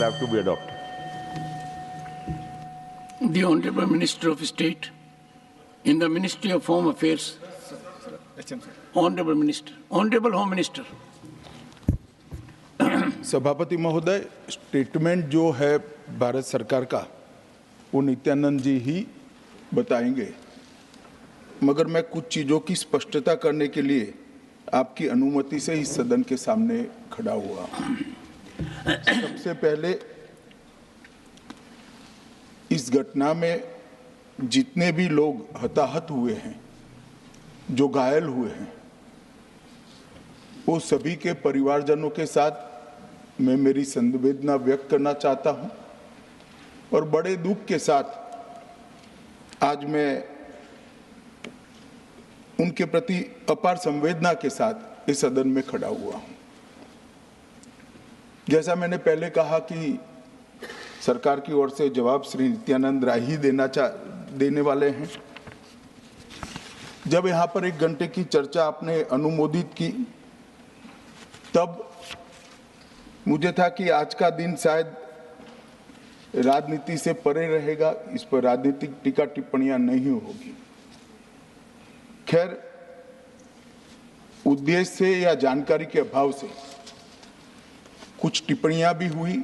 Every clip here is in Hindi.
will have to be adopted. The Honorable Minister of State in the Ministry of Home Affairs. Honorable Minister, Honorable Home Minister. सभापति महोदय, स्टेटमेंट जो है भारत सरकार का वो नित्यानंद जी ही बताएंगे, मगर मैं कुछ चीज़ों की स्पष्टता करने के लिए आपकी अनुमति से इस सदन के सामने खड़ा हुआ। सबसे पहले इस घटना में जितने भी लोग हताहत हुए हैं, जो घायल हुए हैं, वो सभी के परिवारजनों के साथ मैं मेरी संवेदना व्यक्त करना चाहता हूं और बड़े दुख के साथ आज मैं उनके प्रति अपार संवेदना के साथ इस सदन में खड़ा हुआ हूं। जैसा मैंने पहले कहा कि सरकार की ओर से जवाब श्री नित्यानंद राय ही देने वाले हैं। जब यहाँ पर 1 घंटे की चर्चा आपने अनुमोदित की, तब मुझे था कि आज का दिन शायद राजनीति से परे रहेगा, इस पर राजनीतिक टीका टिप्पणियां नहीं होगी। खैर, उद्देश्य से या जानकारी के अभाव से कुछ टिप्पणियां भी हुई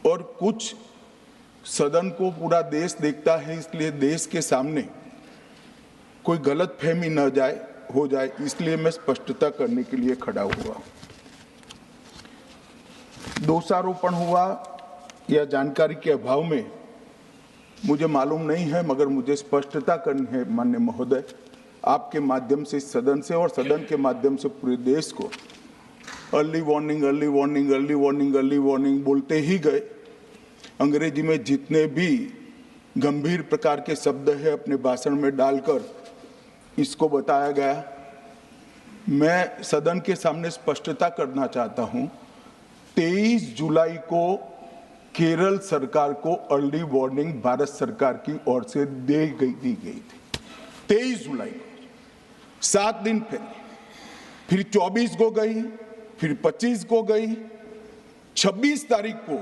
और कुछ सदन को पूरा देश देखता है, इसलिए देश के सामने कोई गलतफहमी न हो जाए, इसलिए मैं स्पष्टता करने के लिए खड़ा हुआ। दोषारोपण हुआ या जानकारी के अभाव में मुझे मालूम नहीं है, मगर मुझे स्पष्टता करनी है माननीय महोदय, आपके माध्यम से सदन से और सदन के माध्यम से पूरे देश को। Early warning early warning early warning early warning बोलते ही गए। अंग्रेजी में जितने भी गंभीर प्रकार के शब्द है अपने भाषण में डालकर इसको बताया गया। मैं सदन के सामने स्पष्टता करना चाहता हूं, 23 जुलाई को केरल सरकार को अर्ली वार्निंग भारत सरकार की ओर से दी गई थी। 23 जुलाई को, 7 दिन पहले, फिर 24 को गई, फिर 25 को गई, 26 तारीख को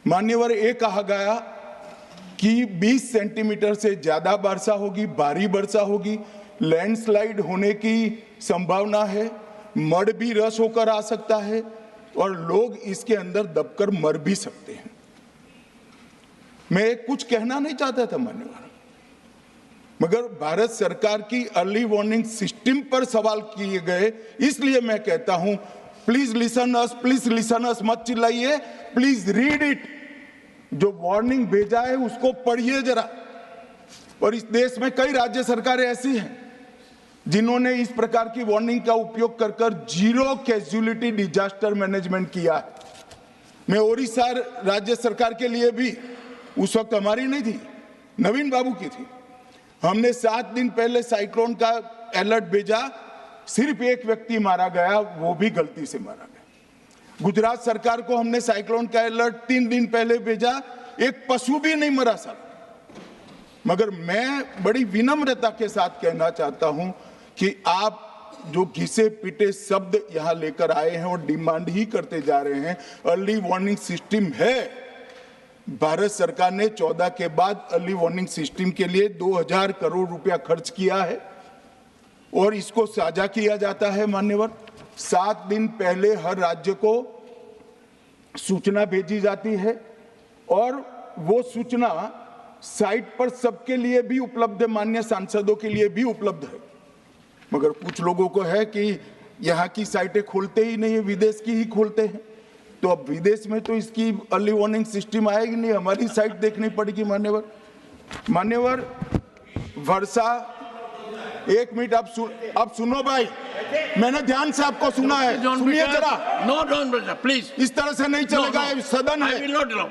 मान्यवर ये कहा गया कि 20 सेंटीमीटर से ज्यादा वर्षा होगी, भारी वर्षा होगी, लैंडस्लाइड होने की संभावना है, मड भी रस होकर आ सकता है और लोग इसके अंदर दबकर मर भी सकते हैं। मैं कुछ कहना नहीं चाहता था मान्यवर, मगर भारत सरकार की अर्ली वार्निंग सिस्टम पर सवाल किए गए, इसलिए मैं कहता हूं प्लीज लिसन अस, मत चिल्लाइए, प्लीज रीड इट। जो वार्निंग भेजा है उसको पढ़िए जरा। और इस देश में कई राज्य सरकारें ऐसी हैं जिन्होंने इस प्रकार की वार्निंग का उपयोग कर जीरो कैजुअलिटी डिजास्टर मैनेजमेंट किया है। मैं ओडिशा राज्य सरकार के लिए भी, उस वक्त हमारी नहीं थी, नवीन बाबू की थी, हमने 7 दिन पहले साइक्लोन का अलर्ट भेजा, सिर्फ 1 व्यक्ति मारा गया, वो भी गलती से मारा गया। गुजरात सरकार को हमने साइक्लोन का अलर्ट 3 दिन पहले भेजा, एक पशु भी नहीं मरा साहब। मगर मैं बड़ी विनम्रता के साथ कहना चाहता हूं कि आप जो घिसे पिटे शब्द यहां लेकर आए हैं और डिमांड ही करते जा रहे हैं, अर्ली वार्निंग सिस्टम है। भारत सरकार ने 14 के बाद अर्ली वार्निंग सिस्टम के लिए 2000 करोड़ रुपया खर्च किया है और इसको साझा किया जाता है मान्यवर। 7 दिन पहले हर राज्य को सूचना भेजी जाती है और वो सूचना साइट पर सबके लिए भी उपलब्ध है, माननीय सांसदों के लिए भी उपलब्ध है। मगर कुछ लोगों को है कि यहाँ की साइटें खोलते ही नहीं है, विदेश की ही खोलते हैं। तो अब विदेश में तो इसकी अर्ली वार्निंग सिस्टम आएगी नहीं, हमारी साइट देखनी पड़ेगी मान्यवर। वर्षा, 1 मिनट आप सुनो भाई, मैंने ध्यान से आपको सुना है, सुनिए जरा। नो डोंट प्लीज, इस तरह से नहीं चलेगा, सदन है। I will not allow.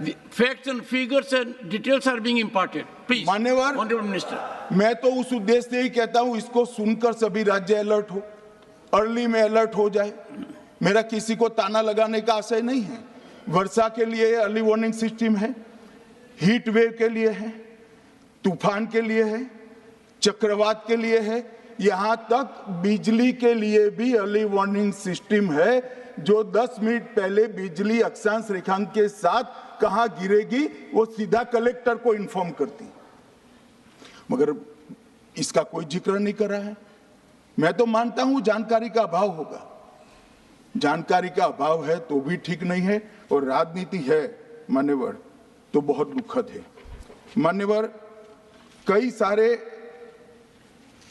The facts and figures and details are being imparted. Please, मान्यवर, Honorable Minister. मैं तो उस उद्देश्य से ही कहता हूं इसको सुनकर सभी राज्य अलर्ट हो, अर्ली में अलर्ट हो जाए। मेरा किसी को ताना लगाने का आशय नहीं है। वर्षा के लिए अर्ली वार्निंग सिस्टम है, हीट वेव के लिए है, तूफान के लिए है, चक्रवात के लिए है, यहां तक बिजली के लिए भी अर्ली वार्निंग सिस्टम है। जो 10 मिनट पहले बिजली अक्षांश रेखांक के साथ कहां गिरेगी वो सीधा कलेक्टर को इन्फॉर्म करती, मगर इसका कोई जिक्र नहीं कर रहा है। मैं तो मानता हूं जानकारी का अभाव होगा, जानकारी का अभाव है तो भी ठीक नहीं है, और राजनीति है मान्यवर तो बहुत दुखद है। मान्यवर, कई सारे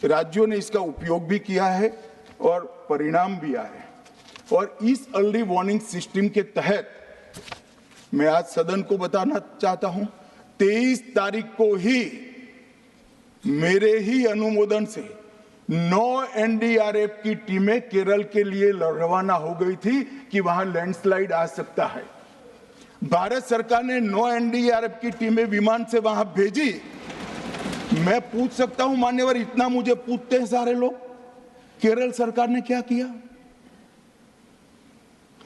राज्यों ने इसका उपयोग भी किया है और परिणाम भी आए हैं, और इस अर्ली वार्निंग सिस्टम के तहत मैं आज सदन को बताना चाहता हूं, 23 तारीख को ही मेरे ही अनुमोदन से 9 एनडीआरएफ की टीमें केरल के लिए रवाना हो गई थी कि वहां लैंडस्लाइड आ सकता है। भारत सरकार ने 9 एनडीआरएफ की टीमें विमान से वहां भेजी। मैं पूछ सकता हूं मान्यवर, इतना मुझे पूछते हैं सारे लोग, केरल सरकार ने क्या किया?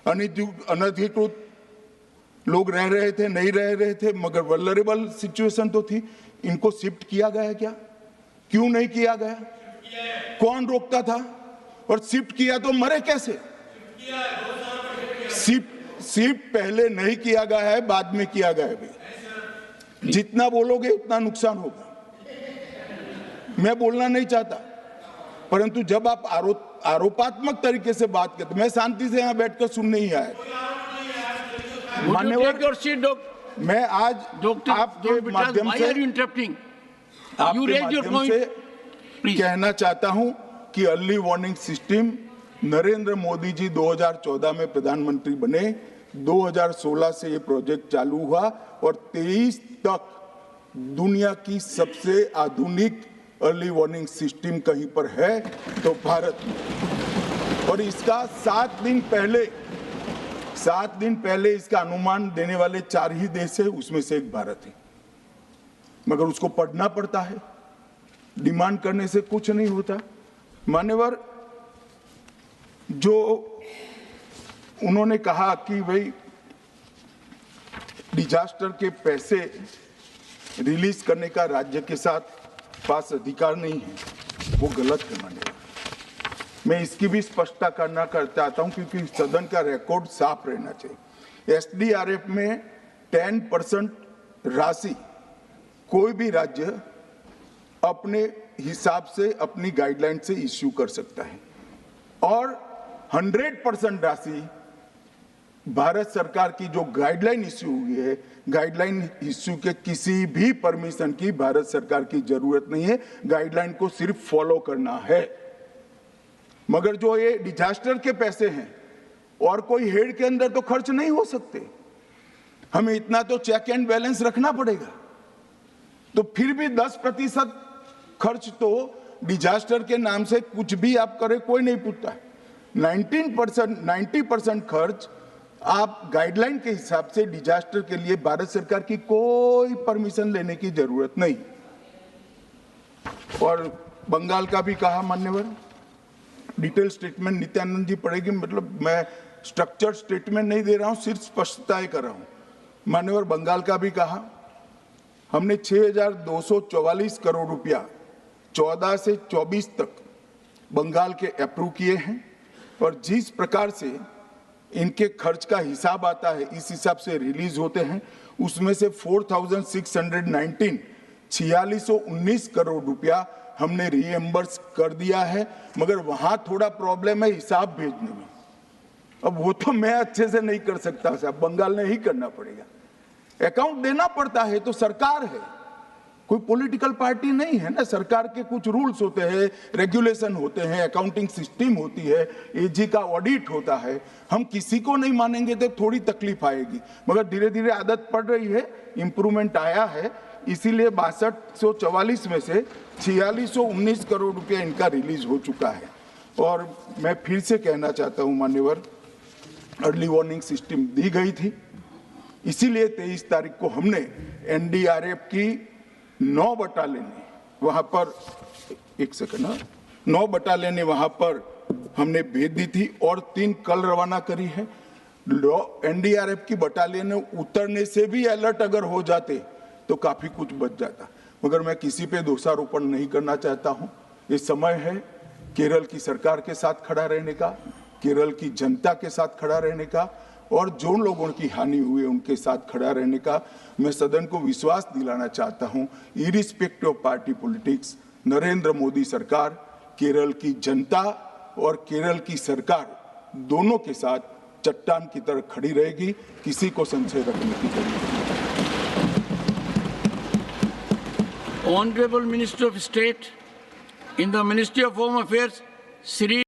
अनधिकृत लोग रह रहे थे, नहीं रह रहे थे, मगर वल्नरेबल सिचुएशन तो थी। इनको शिफ्ट किया गया क्या? क्यों नहीं किया गया? कौन रोकता था? और शिफ्ट किया तो मरे कैसे? शिफ्ट पहले नहीं किया गया है, बाद में किया गया है। जितना बोलोगे उतना नुकसान होगा। मैं बोलना नहीं चाहता, परंतु जब आप आरोपात्मक तरीके से बात करते, मैं शांति से यहां बैठकर सुनने ही आया। मान्यवर, मैं आज आपके माध्यम से कहना चाहता हूं कि early warning system Narendra Modi ji 2014 में प्रधानमंत्री बने, 2016 से ये प्रोजेक्ट चालू हुआ और 23 तक दुनिया की सबसे आधुनिक अर्ली वार्निंग सिस्टम कहीं पर है तो भारत में। और इसका 7 दिन पहले इसका अनुमान देने वाले 4 ही देश है, उसमें से एक भारत है। मगर उसको पढ़ना पड़ता है, डिमांड करने से कुछ नहीं होता। मान्यवर, जो उन्होंने कहा कि भाई डिजास्टर के पैसे रिलीज करने का राज्य के साथ पास अधिकार नहीं है, वो गलत है। मान्यवर, मैं इसकी भी स्पष्टता करना चाहता हूं क्योंकि सदन का रिकॉर्ड साफ रहना चाहिए। एसडीआरएफ में 10% राशि कोई भी राज्य अपने हिसाब से अपनी गाइडलाइन से इश्यू कर सकता है, और 100% राशि भारत सरकार की जो गाइडलाइन इश्यू हुई है, गाइडलाइन इश्यू के किसी भी परमिशन की भारत सरकार की जरूरत नहीं है, गाइडलाइन को सिर्फ फॉलो करना है। मगर जो ये डिजास्टर के पैसे हैं और कोई हेड के अंदर तो खर्च नहीं हो सकते, हमें इतना तो चेक एंड बैलेंस रखना पड़ेगा। तो फिर भी 10% खर्च तो डिजास्टर के नाम से कुछ भी आप करें कोई नहीं पूछता है। 90% खर्च आप गाइडलाइन के हिसाब से डिजास्टर के लिए भारत सरकार की कोई परमिशन लेने की जरूरत नहीं। और बंगाल का भी कहा मान्यवर, डिटेल स्टेटमेंट नित्यानंद जी पढ़ेगी, मतलब मैं स्ट्रक्चर्ड स्टेटमेंट नहीं दे रहा हूं, सिर्फ स्पष्टताएं कर रहा हूं। मान्यवर, बंगाल का भी कहा, हमने 6,244 करोड़ रुपया 14 से 24 तक बंगाल के अप्रूव किए हैं, और जिस प्रकार से इनके खर्च का हिसाब आता है इस हिसाब से रिलीज होते हैं। उसमें से 4,619 4619 करोड़ रुपया हमने रीएम्बर्स कर दिया है, मगर वहां थोड़ा प्रॉब्लम है हिसाब भेजने में। अब वो तो मैं अच्छे से नहीं कर सकता साहब, बंगाल ने ही करना पड़ेगा। अकाउंट देना पड़ता है तो सरकार है, कोई पॉलिटिकल पार्टी नहीं है ना। सरकार के कुछ रूल्स होते हैं, रेगुलेशन होते हैं, अकाउंटिंग सिस्टम होती है, एजी का ऑडिट होता है। हम किसी को नहीं मानेंगे तो थोड़ी तकलीफ आएगी, मगर धीरे धीरे आदत पड़ रही है, इंप्रूवमेंट आया है। इसीलिए 6244 में से 4619 करोड़ रुपया इनका रिलीज हो चुका है। और मैं फिर से कहना चाहता हूं मान्यवर, अर्ली वार्निंग सिस्टम दी गई थी, इसीलिए 23 तारीख को हमने एनडीआरएफ की 9 बटालियन वहां पर 9 बटालियन वहां पर हमने भेज दी थी, और 3 कल रवाना करी है। एनडीआरएफ की बटालियन उतरने से भी अलर्ट अगर हो जाते तो काफी कुछ बच जाता, मगर मैं किसी पे दोषारोपण नहीं करना चाहता हूं। ये समय है केरल की सरकार के साथ खड़ा रहने का, केरल की जनता के साथ खड़ा रहने का और जो लोगों की हानि हुई है उनके साथ खड़ा रहने का मैं सदन को विश्वास दिलाना चाहता हूं। Irrespective of party politics, Narendra Modi सरकार केरल की जनता और केरल की सरकार दोनों के साथ चट्टान की तरह खड़ी रहेगी, किसी को संशय रखने की जरूरत नहीं। Honorable Minister of State in the Ministry of Home Affairs, Shri